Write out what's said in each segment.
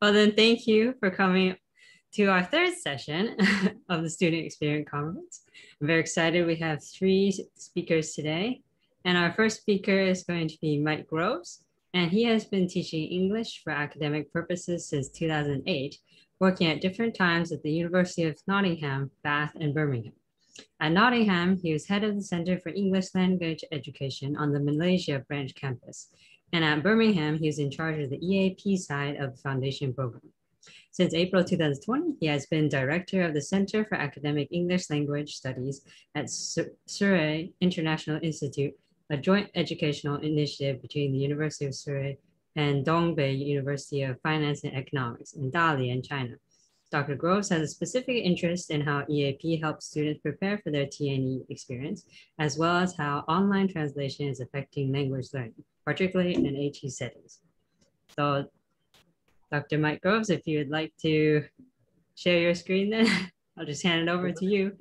Well, then, thank you for coming to our third session of the Student Experience Conference. I'm very excited. We have three speakers today. And our first speaker is going to be Mike Groves. And he has been teaching English for academic purposes since 2008, working at different times at the University of Nottingham, Bath, and Birmingham. At Nottingham, he was head of the Center for English Language Education on the Malaysia branch campus. And at Birmingham, he was in charge of the EAP side of the foundation program. Since April 2020, he has been director of the Center for Academic English Language Studies at Surrey International Institute, a joint educational initiative between the University of Surrey and Dongbei University of Finance and Economics in Dalian, China. Dr. Groves has a specific interest in how EAP helps students prepare for their TNE experience, as well as how online translation is affecting language learning, particularly in HE settings. So, Dr. Mike Groves, if you would like to share your screen then, I'll just hand it over to you.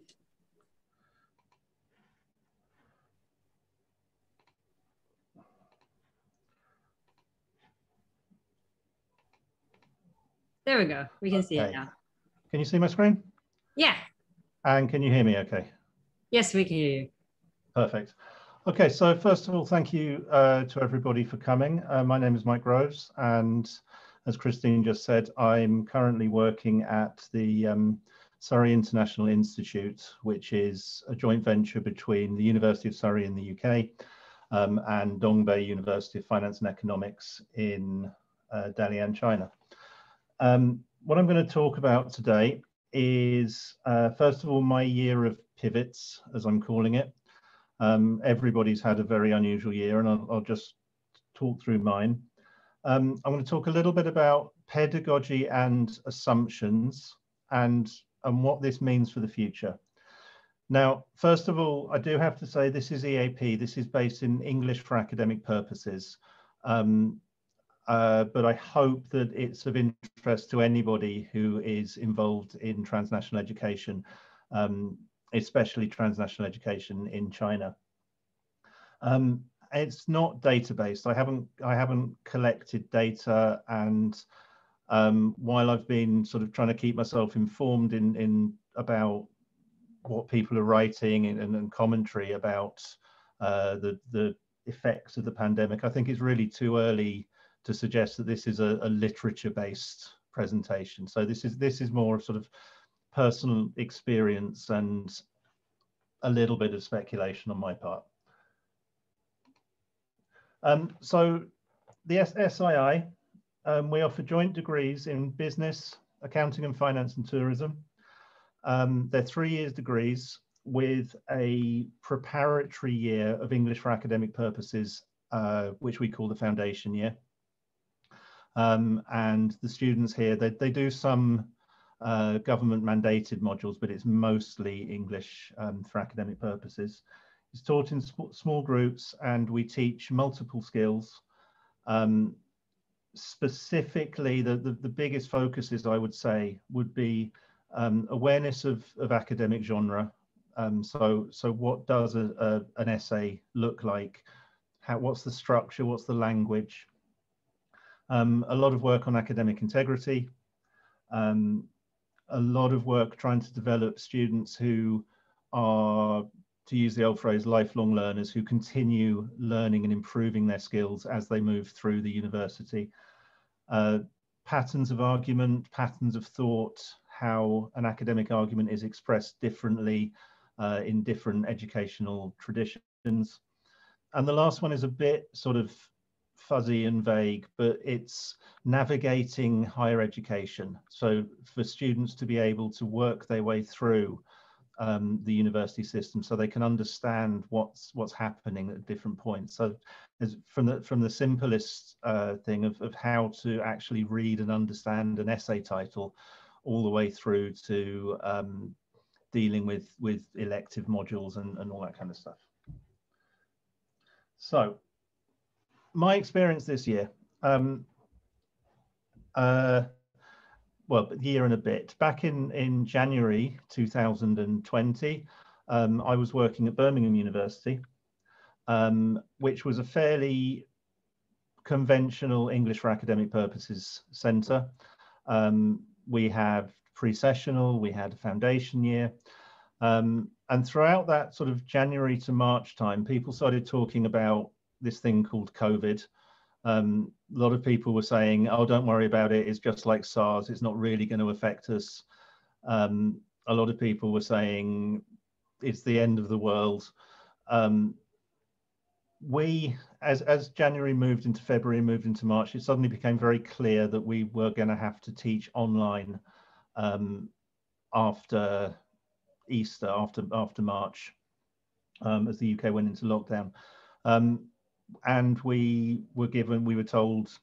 There we go. We can see it now. Can you see my screen? Yeah. And can you hear me okay? Yes, we can hear you. Perfect. Okay, so first of all, thank you to everybody for coming. My name is Mike Groves, and as Christine just said, I'm currently working at the Surrey International Institute, which is a joint venture between the University of Surrey in the UK and Dongbei University of Finance and Economics in Dalian, China. What I'm going to talk about today is, first of all, my year of pivots, as I'm calling it. Everybody's had a very unusual year, and I'll just talk through mine. I'm going to talk a little bit about pedagogy and assumptions and what this means for the future. Now, first of all, I do have to say this is EAP. This is based in English for academic purposes. But I hope that it's of interest to anybody who is involved in transnational education, especially transnational education in China. It's not data-based. I haven't collected data, and while I've been sort of trying to keep myself informed in about what people are writing and commentary about the effects of the pandemic, I think it's really too early to suggest that this is a literature-based presentation. So this is more of sort of personal experience and a little bit of speculation on my part. So the SII, we offer joint degrees in business, accounting and finance and tourism. They're 3 years degrees with a preparatory year of English for academic purposes, which we call the foundation year. And the students here, they do some government mandated modules, but it's mostly English for academic purposes. It's taught in small groups, and we teach multiple skills. Specifically, the biggest focuses, I would say, would be awareness of academic genre. So what does an essay look like? What's the structure? What's the language? A lot of work on academic integrity, a lot of work trying to develop students who are, to use the old phrase, lifelong learners, who continue learning and improving their skills as they move through the university. Patterns of argument, patterns of thought, how an academic argument is expressed differently in different educational traditions. And the last one is a bit sort of fuzzy and vague, but it's navigating higher education. So for students to be able to work their way through the university system, so they can understand what's happening at different points. So from the simplest thing of how to actually read and understand an essay title, all the way through to dealing with elective modules and all that kind of stuff. So my experience this year, well, a year and a bit. Back in January 2020, I was working at Birmingham University, which was a fairly conventional English for academic purposes centre. We have pre-sessional, we had a foundation year. And throughout that sort of January to March time, people started talking about this thing called COVID. A lot of people were saying, oh, don't worry about it. It's just like SARS. It's not really going to affect us. A lot of people were saying it's the end of the world. As January moved into February, moved into March, it suddenly became very clear that we were going to have to teach online after Easter, after March, as the UK went into lockdown. And we were told,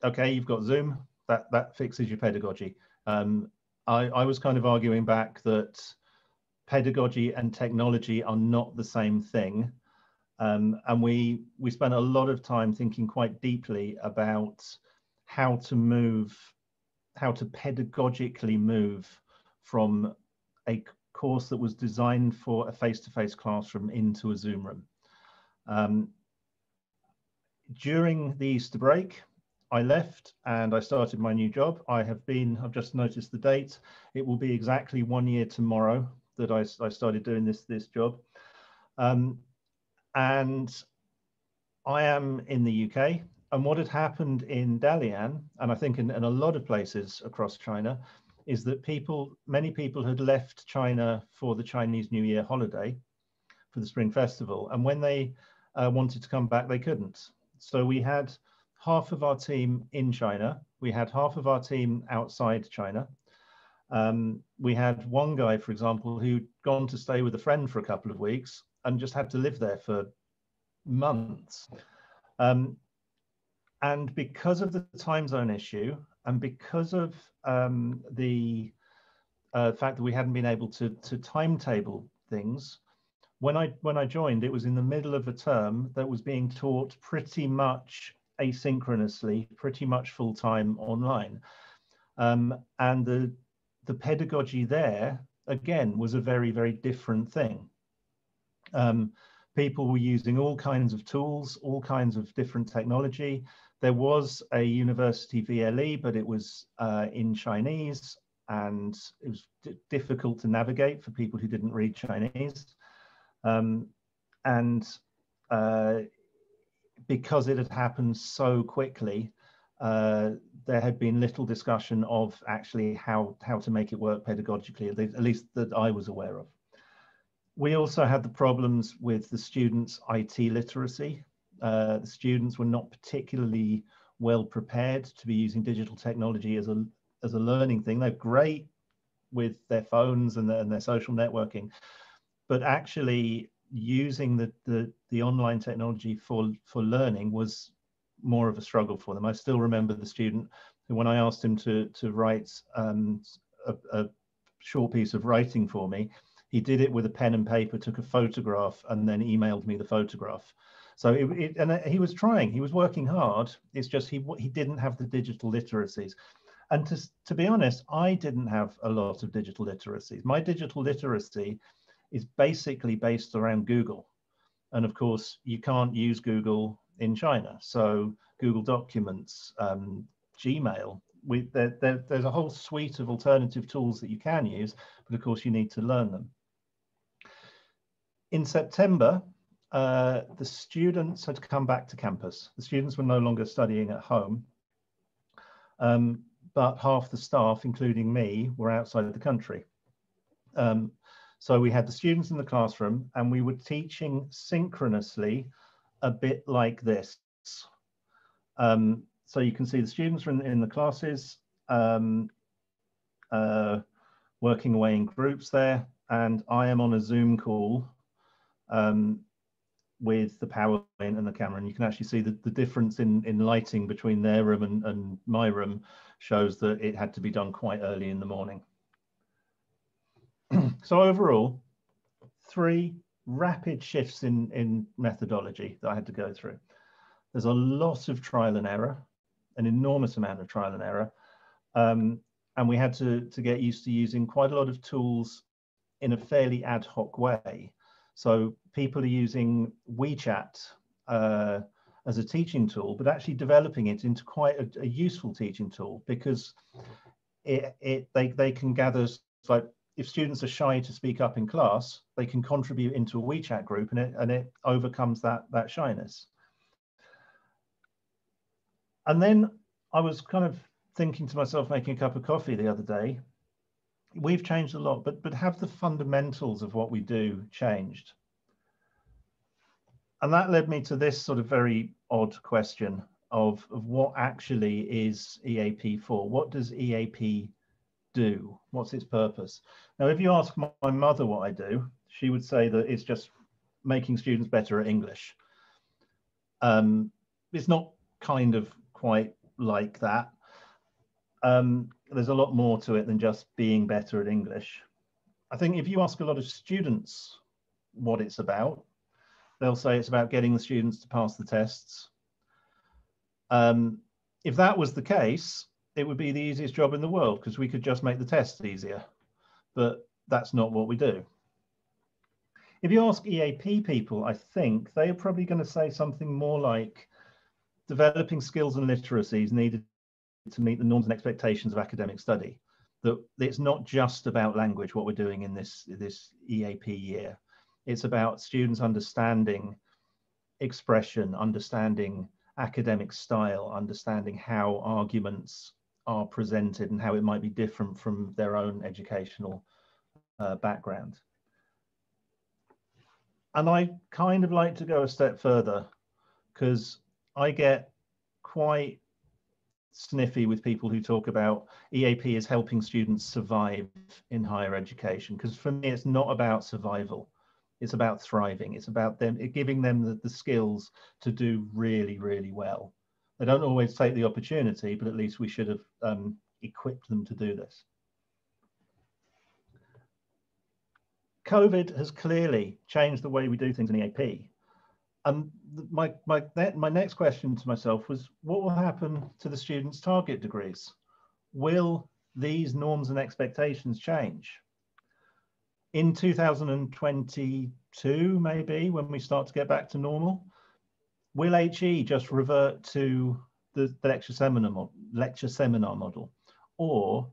okay, you've got Zoom, that fixes your pedagogy. I was kind of arguing back that pedagogy and technology are not the same thing. And we spent a lot of time thinking quite deeply about how to pedagogically move from a course that was designed for a face-to-face classroom into a Zoom room. During the Easter break, I left and I started my new job. I've just noticed the date. It will be exactly 1 year tomorrow that I started doing this job. And I am in the UK. And what had happened in Dalian, and I think in a lot of places across China, is that many people had left China for the Chinese New Year holiday, for the Spring Festival. And when they wanted to come back, they couldn't. So we had half of our team in China. We had half of our team outside China. We had one guy, for example, who'd gone to stay with a friend for a couple of weeks and just had to live there for months. And because of the time zone issue, and because of the fact that we hadn't been able to timetable things, when I joined, it was in the middle of a term that was being taught pretty much asynchronously, pretty much full-time online. And the pedagogy there, again, was a very, very different thing. People were using all kinds of tools, all kinds of different technology. There was a university VLE, but it was in Chinese, and it was difficult to navigate for people who didn't read Chinese. Because it had happened so quickly, there had been little discussion of actually how to make it work pedagogically, at least that I was aware of. We also had the problems with the students' IT literacy. The students were not particularly well prepared to be using digital technology as a learning thing. They're great with their phones and their social networking, but actually using the online technology for learning was more of a struggle for them. I still remember the student who, when I asked him to write a short piece of writing for me, he did it with a pen and paper, took a photograph, and then emailed me the photograph. So and he was trying, he was working hard. It's just he didn't have the digital literacies. And to be honest, I didn't have a lot of digital literacies. My digital literacy is basically based around Google. And of course, you can't use Google in China. So Google Documents, Gmail, there's a whole suite of alternative tools that you can use, but of course you need to learn them. In September, the students had come back to campus. The students were no longer studying at home, but half the staff, including me, were outside of the country. So we had the students in the classroom and we were teaching synchronously, a bit like this. So you can see the students are in the classes, working away in groups there, and I am on a Zoom call with the PowerPoint and the camera, and you can actually see the difference in lighting between their room and my room shows that it had to be done quite early in the morning. So overall, 3 rapid shifts in methodology that I had to go through. There's a lot of trial and error, an enormous amount of trial and error. And we had to get used to using quite a lot of tools in a fairly ad hoc way. So people are using WeChat as a teaching tool, but actually developing it into quite a useful teaching tool, because they can gather, like if students are shy to speak up in class, they can contribute into a WeChat group, and it overcomes that shyness. And then I was kind of thinking to myself, making a cup of coffee the other day, we've changed a lot, but have the fundamentals of what we do changed? And that led me to this sort of very odd question of what actually is EAP for? What does EAP do? What's its purpose? Now, if you ask my mother what I do, she would say that it's just making students better at English. It's not kind of quite like that. There's a lot more to it than just being better at English. I think if you ask a lot of students what it's about, they'll say it's about getting the students to pass the tests. If that was the case, it would be the easiest job in the world because we could just make the tests easier, but that's not what we do. If you ask EAP people, I think they are probably going to say something more like developing skills and literacies needed to meet the norms and expectations of academic study. That it's not just about language, what we're doing in this EAP year. It's about students understanding expression, understanding academic style, understanding how arguments are presented and how it might be different from their own educational background. And I kind of like to go a step further because I get quite sniffy with people who talk about EAP as helping students survive in higher education, because for me it's not about survival, it's about thriving. It's about them giving them the skills to do really, really well. They don't always take the opportunity, but at least we should have equipped them to do this. COVID has clearly changed the way we do things in EAP. My next question to myself was, what will happen to the students' target degrees? Will these norms and expectations change? In 2022, maybe, when we start to get back to normal, will HE just revert to the lecture seminar model? Or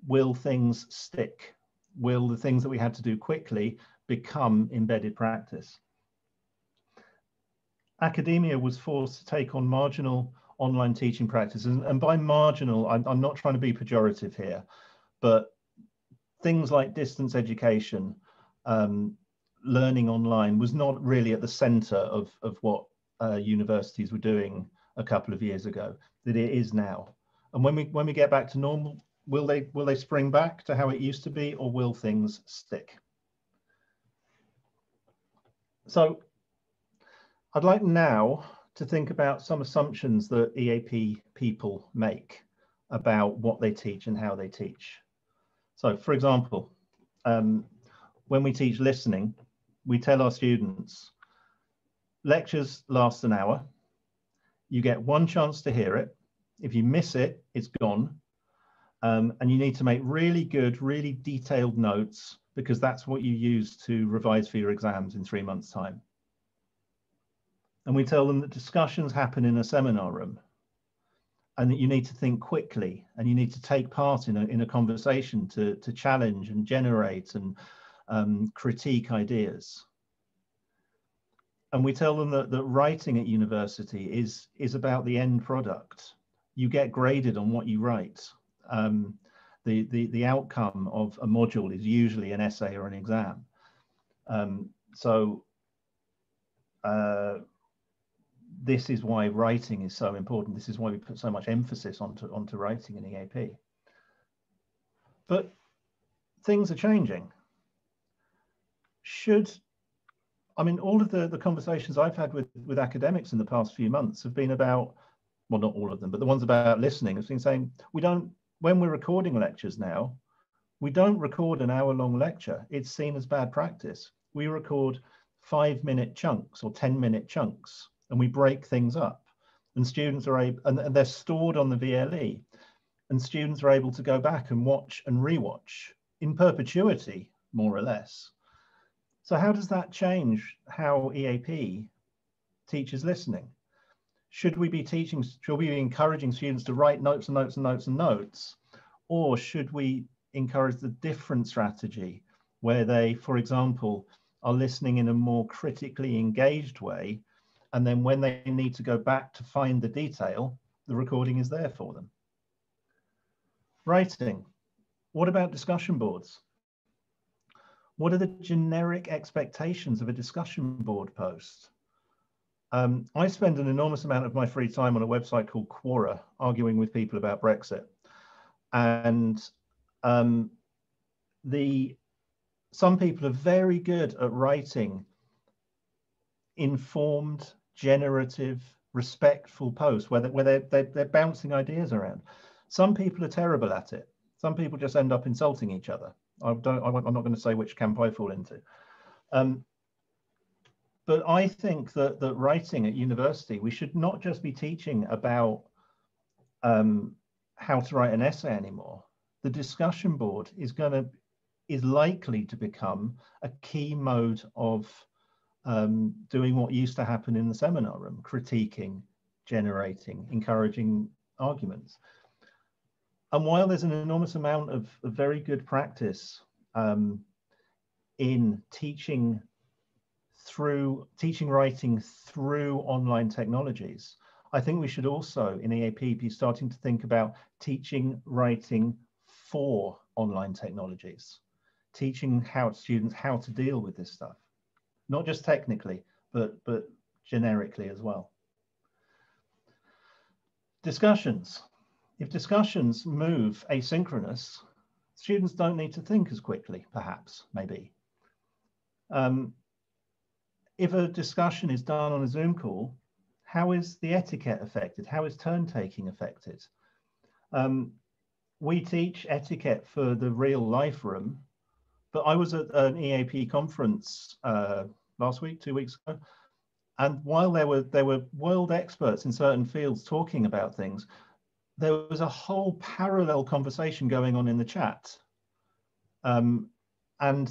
will things stick? Will the things that we had to do quickly become embedded practice? Academia was forced to take on marginal online teaching practices, and by marginal, I'm not trying to be pejorative here, but things like distance education, learning online was not really at the center of what universities were doing a couple of years ago, that it is now. And when we get back to normal, will they spring back to how it used to be, or will things stick? So I'd like now to think about some assumptions that EAP people make about what they teach and how they teach. So for example, when we teach listening, we tell our students, lectures last an hour. You get one chance to hear it. If you miss it, it's gone. And you need to make really good, really detailed notes, because that's what you use to revise for your exams in 3 months' time. And we tell them that discussions happen in a seminar room, and that you need to think quickly, and you need to take part in a conversation to challenge and generate and critique ideas. And we tell them that writing at university is about the end product. You get graded on what you write. The outcome of a module is usually an essay or an exam. This is why writing is so important. This is why we put so much emphasis onto writing in EAP. But things are changing. All of the conversations I've had with academics in the past few months have been about, well, not all of them, but the ones about listening have been saying, when we're recording lectures now, we don't record an hour-long lecture. It's seen as bad practice. We record 5-minute chunks or 10-minute chunks, and we break things up, and students are able, and they're stored on the VLE, and students are able to go back and watch and rewatch in perpetuity, more or less. So how does that change how EAP teaches listening? Should we be encouraging students to write notes and notes and notes and notes? Or should we encourage the different strategy where they, for example, are listening in a more critically engaged way, and then when they need to go back to find the detail, the recording is there for them? Writing. What about discussion boards? What are the generic expectations of a discussion board post? I spend an enormous amount of my free time on a website called Quora, arguing with people about Brexit. And some people are very good at writing informed, generative, respectful posts where they're bouncing ideas around. Some people are terrible at it. Some people just end up insulting each other. I'm not going to say which camp I fall into. But I think that writing at university, we should not just be teaching about how to write an essay anymore. The discussion board is likely to become a key mode of doing what used to happen in the seminar room: critiquing, generating, encouraging arguments. And while there's an enormous amount of very good practice in teaching writing through online technologies, I think we should also in EAP be starting to think about teaching writing for online technologies, teaching students how to deal with this stuff, not just technically, but generically as well. Discussions. If discussions move asynchronous, students don't need to think as quickly, perhaps, maybe. If a discussion is done on a Zoom call, how is the etiquette affected? How is turn-taking affected? We teach etiquette for the real life room, but I was at an EAP conference last week, 2 weeks ago, and while there were world experts in certain fields talking about things, there was a whole parallel conversation going on in the chat, and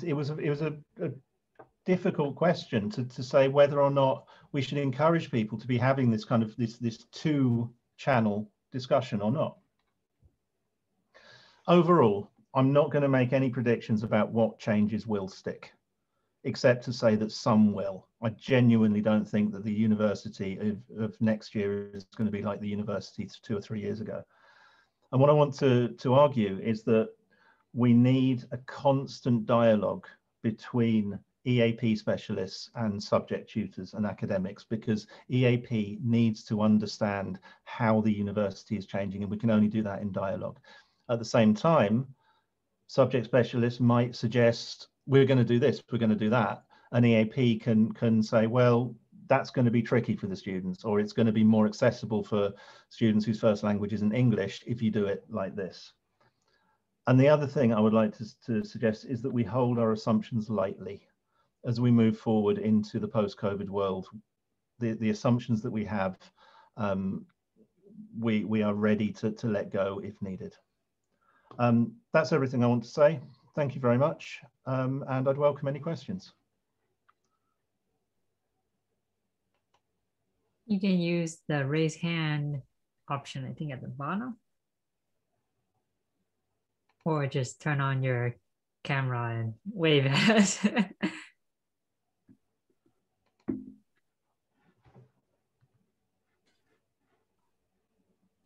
it was a difficult question to say whether or not we should encourage people to be having this kind of this two-channel discussion or not. Overall, I'm not going to make any predictions about what changes will stick, except to say that some will. I genuinely don't think that the university of next year is going to be like the university 2 or 3 years ago. And what I want to argue is that we need a constant dialogue between EAP specialists and subject tutors and academics, because EAP needs to understand how the university is changing, and we can only do that in dialogue. At the same time, subject specialists might suggest, we're going to do this, we're going to do that, and EAP can say, well, that's going to be tricky for the students, or it's going to be more accessible for students whose first language isn't English if you do it like this. And the other thing I would like to suggest is that we hold our assumptions lightly as we move forward into the post-COVID world. The assumptions that we have, we are ready to let go if needed. That's everything I want to say. Thank you very much, and I'd welcome any questions. You can use the raise hand option, I think, at the bottom. Or just turn on your camera and wave at us.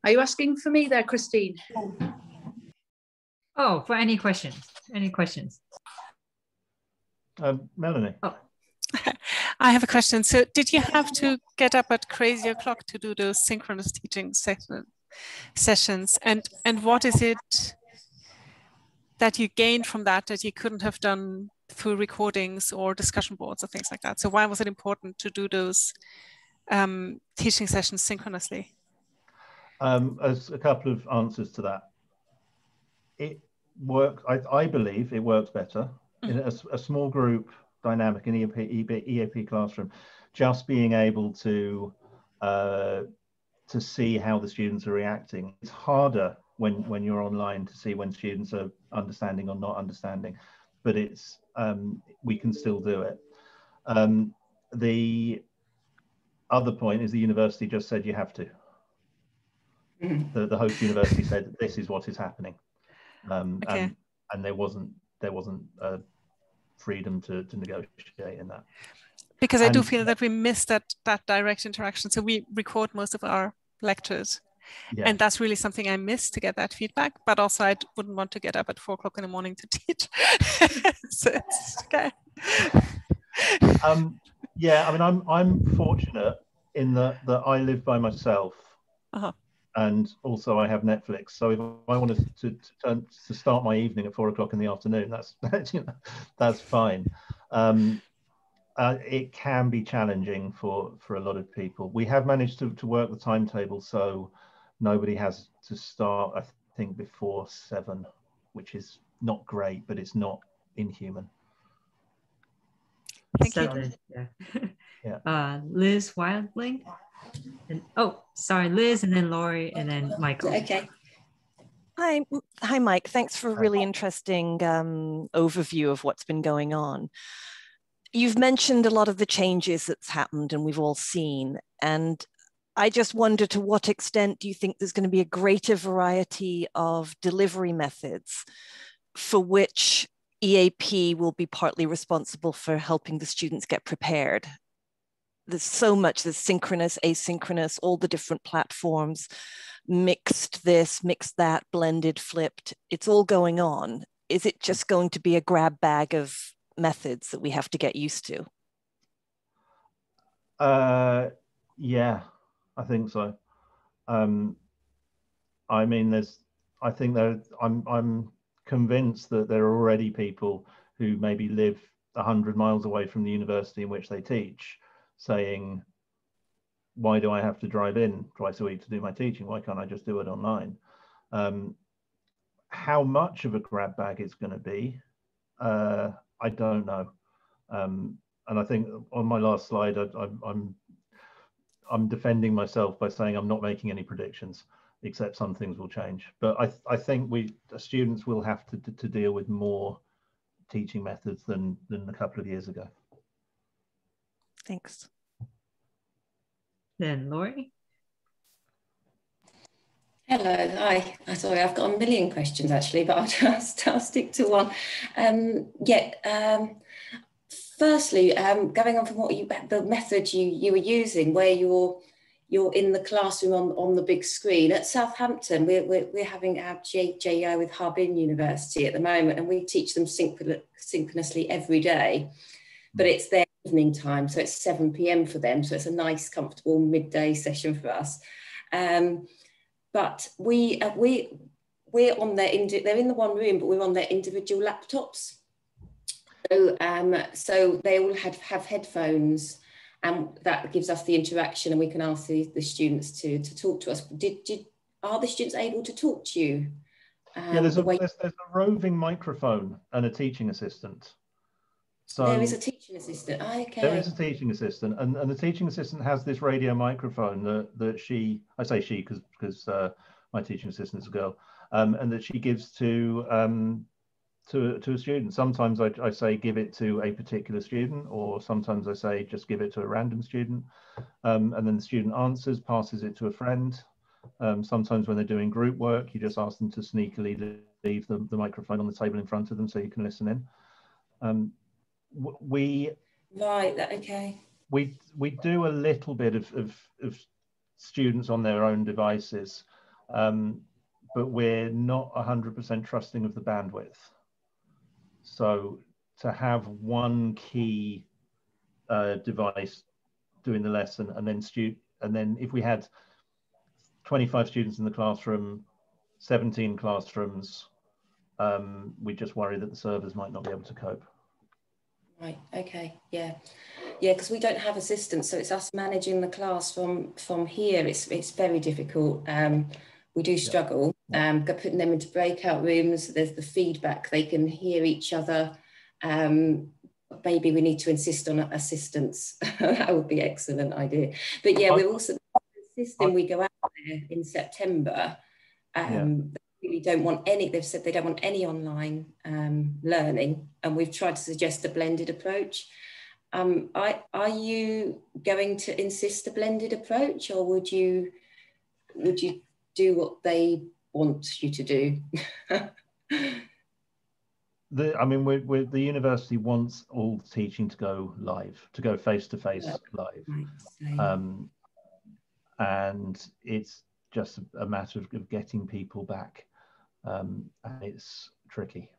Are you asking for me there, Christine? Oh, for any questions? Any questions? Melanie. Oh. I have a question. So did you have to get up at crazy o'clock to do those synchronous teaching sessions? And what is it that you gained from that you couldn't have done through recordings or discussion boards or things like that? So why was it important to do those teaching sessions synchronously? As a couple of answers to that. It works, I believe it works better in a small group dynamic in EAP classroom, just being able to see how the students are reacting. It's harder when you're online to see when students are understanding or not understanding, but it's we can still do it. The other point is the university just said you have to. The host university said this is what is happening. Okay. And there wasn't freedom to negotiate in that. Because I do feel that we miss that direct interaction. So we record most of our lectures. Yeah. And that's really something I miss, to get that feedback. But also I wouldn't want to get up at 4 o'clock in the morning to teach. So it's okay. Yeah, I mean, I'm fortunate in that I live by myself. And also I have Netflix. So if I wanted to start my evening at 4 o'clock in the afternoon, that's fine. It can be challenging for a lot of people. We have managed to work the timetable so nobody has to start, I think, before 7, which is not great, but it's not inhuman. Thank you. Yeah. Liz Wildling. And Liz, and then Laurie, and then Michael. Okay. Hi, Mike. Thanks for a really interesting overview of what's been going on. You've mentioned a lot of the changes that's happened and we've all seen. And I just wonder, to what extent do you think there's going to be a greater variety of delivery methods for which EAP will be partly responsible for helping the students get prepared? There's so much, there's synchronous, asynchronous, all the different platforms, mixed this, mixed that, blended, flipped, it's all going on. Is it just going to be a grab bag of methods that we have to get used to? Yeah, I think so. I mean, I'm convinced that there are already people who maybe live 100 miles away from the university in which they teach, saying, why do I have to drive in twice a week to do my teaching? Why can't I just do it online? How much of a grab bag it's going to be, I don't know. And I think on my last slide, I'm defending myself by saying I'm not making any predictions, except some things will change. But I think students will have to deal with more teaching methods than a couple of years ago. Thanks. Then Laurie. Hello, hi. Sorry, I've got a million questions actually, but I'll stick to one. Firstly, going on from the method you were using, where you're in the classroom on the big screen. At Southampton, we're having our JO with Hub in University at the moment, and we teach them synchronously every day, but it's their evening time, so it's 7 p.m. for them, so it's a nice, comfortable midday session for us. But we're on they're in the one room, but we're on their individual laptops. So they all have headphones, and that gives us the interaction, and we can ask the students to talk to us. Are the students able to talk to you? Yeah, there's a roving microphone and a teaching assistant. So there is a teaching assistant. Okay. There is a teaching assistant, and the teaching assistant has this radio microphone that I say she because my teaching assistant is a girl, and that she gives to a student. Sometimes I say give it to a particular student, or sometimes I say just give it to a random student, and then the student answers, passes it to a friend. Sometimes when they're doing group work, you just ask them to sneakily leave the microphone on the table in front of them so you can listen in. We do a little bit of students on their own devices, but we're not 100% trusting of the bandwidth. So to have one key device doing the lesson, and then if we had 25 students in the classroom, 17 classrooms, we just worry that the servers might not be able to cope. Right, okay, yeah, because we don't have assistants, so it's us managing the class from here. It's very difficult. We do struggle, putting them into breakout rooms. There's the feedback, they can hear each other. Maybe we need to insist on assistants. That would be an excellent idea. But yeah, we're also insisting we go out there in September. They really don't want any, they've said they don't want any online learning, and we've tried to suggest a blended approach. Are you going to insist a blended approach, or would you do what they want you to do? I mean, the university wants all teaching to go live, to go face-to-face live. And it's just a matter of getting people back. And it's tricky.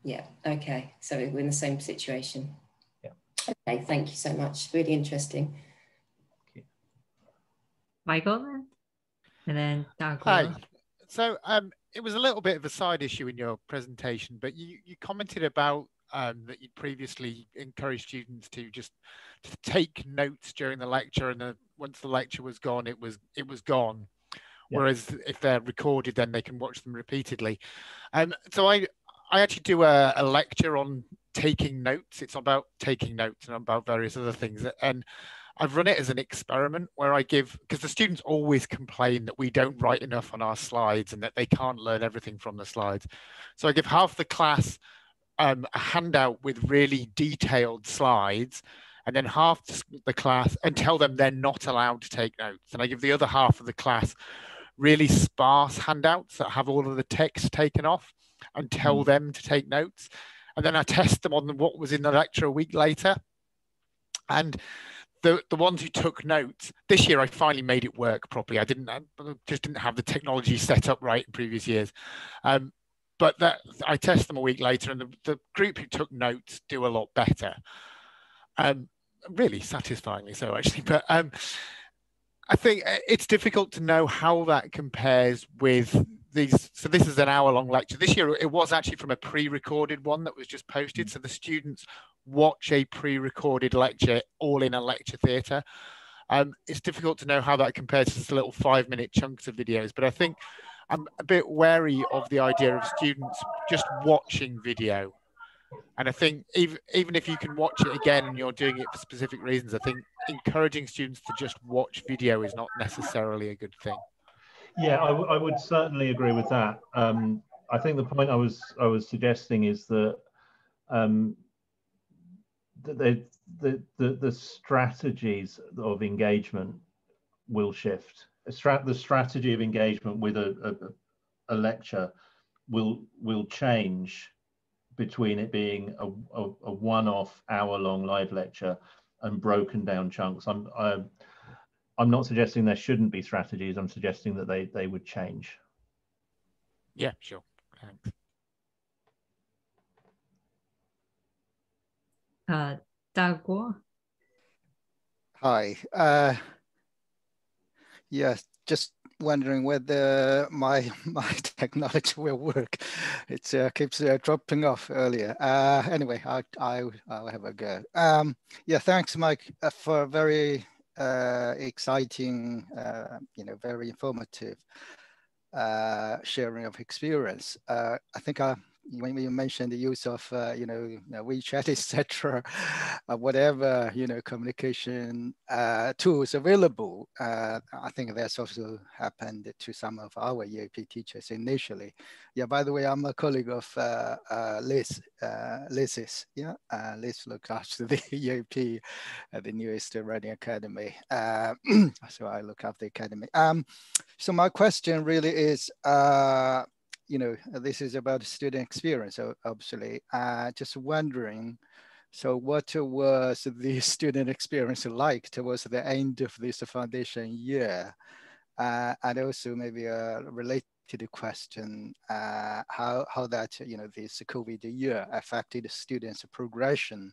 Yeah, okay. So we're in the same situation. Yeah. Okay, thank you so much. Really interesting. Okay. Michael, and then Dagwo. Hi. So it was a little bit of a side issue in your presentation, but you commented about that you previously encouraged students to just take notes during the lecture, and once the lecture was gone, it was gone. Yeah. Whereas if they're recorded, then they can watch them repeatedly. So I actually do a lecture on taking notes. It's about taking notes and about various other things. And I've run it as an experiment where I give, because the students always complain that we don't write enough on our slides and that they can't learn everything from the slides. So I give half the class a handout with really detailed slides, and then half the class, and tell them they're not allowed to take notes. And I give the other half of the class really sparse handouts that have all of the text taken off and tell them to take notes. And then I test them on what was in the lecture a week later. And the ones who took notes, this year I finally made it work properly. I just didn't have the technology set up right in previous years. But I test them a week later, and the group who took notes do a lot better. Really satisfyingly so, actually. But I think it's difficult to know how that compares with these. So this is an hour-long lecture. This year it was actually from a pre-recorded one that was just posted. So the students watch a pre-recorded lecture all in a lecture theatre. It's difficult to know how that compares to this little 5-minute chunks of videos, but I think I'm a bit wary of the idea of students just watching video. And I think even if you can watch it again and you're doing it for specific reasons, I think encouraging students to just watch video is not necessarily a good thing. Yeah, I would certainly agree with that. I think the point I was suggesting is that the strategies of engagement will shift. The strategy of engagement with a lecture will change between it being a one-off hour-long live lecture and broken down chunks. I'm not suggesting there shouldn't be strategies. I'm suggesting that they would change. Yeah, sure. Thanks. Dagwo. Hi. Yes, just wondering whether my technology will work. It keeps dropping off earlier. Anyway, I'll have a go. Yeah, thanks, Mike, for very exciting, very informative sharing of experience. I think when you mentioned the use of WeChat, etc., whatever communication tools available, I think that's also happened to some of our EAP teachers initially. Yeah, by the way, I'm a colleague of Liz's. Yeah, Liz looks after the EAP at the newest Writing Academy. So I look after the academy. So my question really is, this is about student experience, so obviously. Just wondering, so what was the student experience like towards the end of this foundation year? And also maybe a related question, how that, this COVID year affected students' progression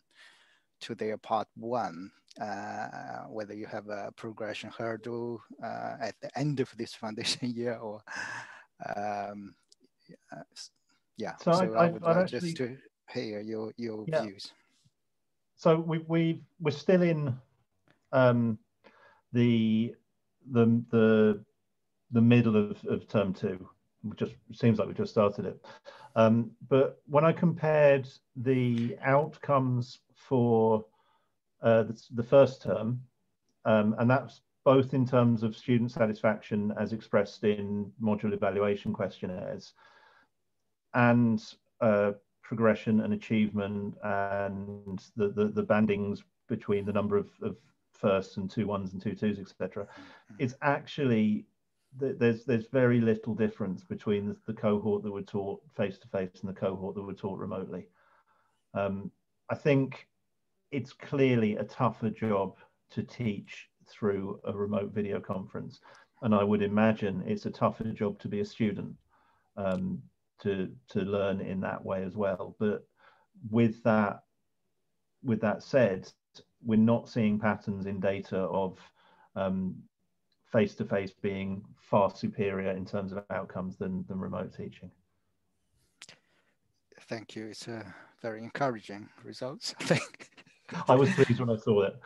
to their part one, whether you have a progression hurdle at the end of this foundation year or, yeah. So I would like just to hear your views. So we're still in the middle of term two. It seems like we just started it. But when I compared the outcomes for the first term, and that's both in terms of student satisfaction as expressed in module evaluation questionnaires, and progression and achievement, and the bandings between the number of firsts and 2 1s and 2 2s, etc. It's actually there's very little difference between the cohort that were taught face-to-face and the cohort that were taught remotely. I think it's clearly a tougher job to teach through a remote video conference, and I would imagine it's a tougher job to be a student, to learn in that way as well. But with that said, we're not seeing patterns in data of face-to-face being far superior in terms of outcomes than remote teaching. Thank you. It's a very encouraging results, I think. I was pleased when I saw it.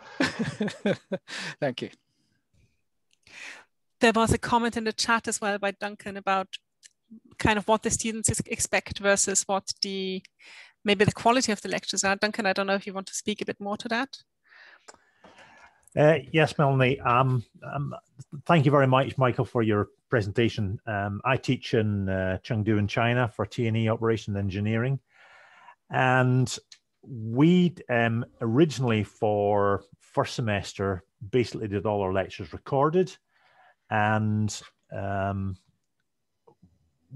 Thank you. There was a comment in the chat as well by Duncan about kind of what the students expect versus what maybe the quality of the lectures are. Duncan, I don't know if you want to speak a bit more to that. Yes, Melanie. Thank you very much, Michael, for your presentation. I teach in Chengdu in China for T&E Operation Engineering. And we originally for first semester basically did all our lectures recorded. And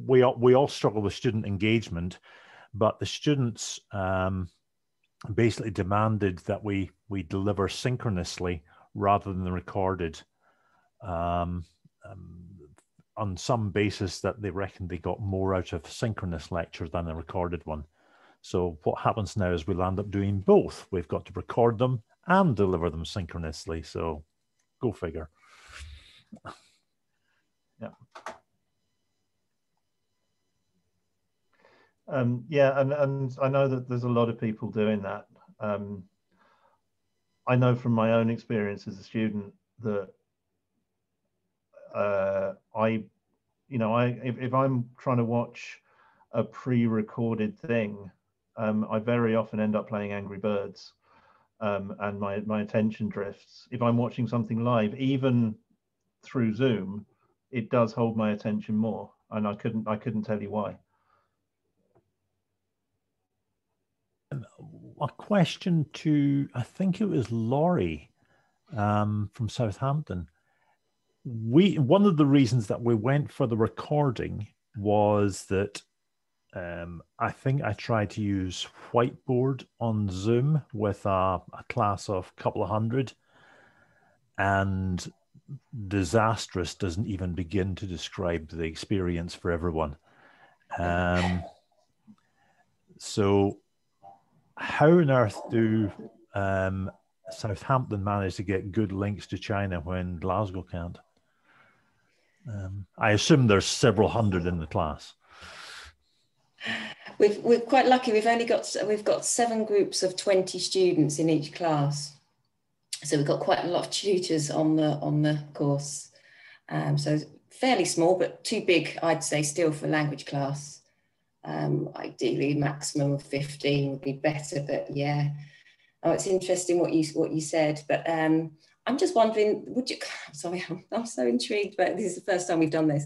we all struggle with student engagement, but the students basically demanded that we deliver synchronously rather than recorded, on some basis that they reckon they got more out of synchronous lectures than a recorded one. So what happens now is we'll end up doing both. We've got to record them and deliver them synchronously. So go figure. Yeah. Yeah, and I know that there's a lot of people doing that. I know from my own experience as a student that if I'm trying to watch a pre-recorded thing, I very often end up playing Angry Birds, and my attention drifts. If I'm watching something live, even through Zoom, it does hold my attention more, and I couldn't tell you why. A question to, I think it was Laurie from Southampton. One of the reasons that we went for the recording was that I think I tried to use Whiteboard on Zoom with a class of a couple of hundred, and disastrous doesn't even begin to describe the experience for everyone. So how on earth do Southampton manage to get good links to China when Glasgow can't? I assume there's several hundred in the class. We're quite lucky. We've got 7 groups of 20 students in each class, so we've got quite a lot of tutors on the course. So fairly small, but too big, I'd say, still for language class. Ideally, maximum of 15 would be better. But yeah, it's interesting what you said. But I'm just wondering, would you? Sorry, I'm so intrigued. But this is the first time we've done this.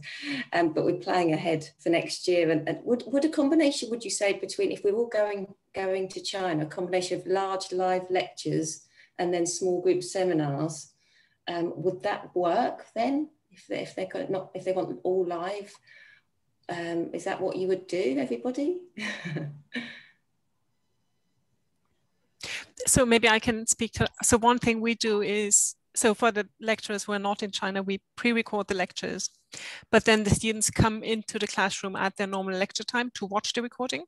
But we're planning ahead for next year. And would a combination? Would you say between, if we're all going to China, a combination of large live lectures and then small group seminars, would that work then? If they want all live, is that what you would do, everybody? So maybe I can speak to, so one thing we do is, so for the lecturers who are not in China, we pre-record the lectures, but then the students come into the classroom at their normal lecture time to watch the recording.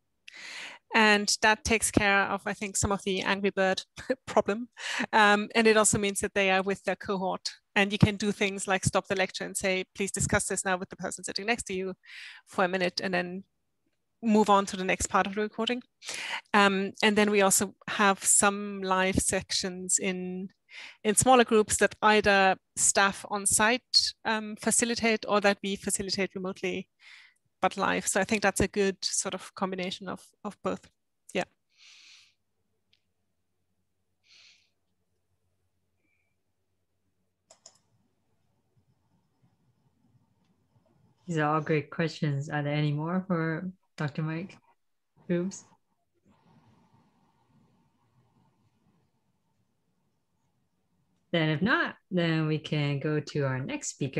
And that takes care of, I think, some of the Angry Bird problem. And it also means that they are with their cohort. And you can do things like stop the lecture and say, please discuss this now with the person sitting next to you for a minute, and then move on to the next part of the recording. And then we also have some live sections in smaller groups that either staff on site facilitate, or that we facilitate remotely but live. So I think that's a good sort of combination of both. Yeah. These are all great questions. Are there any more for Dr. Mike Oops. Then if not, then we can go to our next speaker.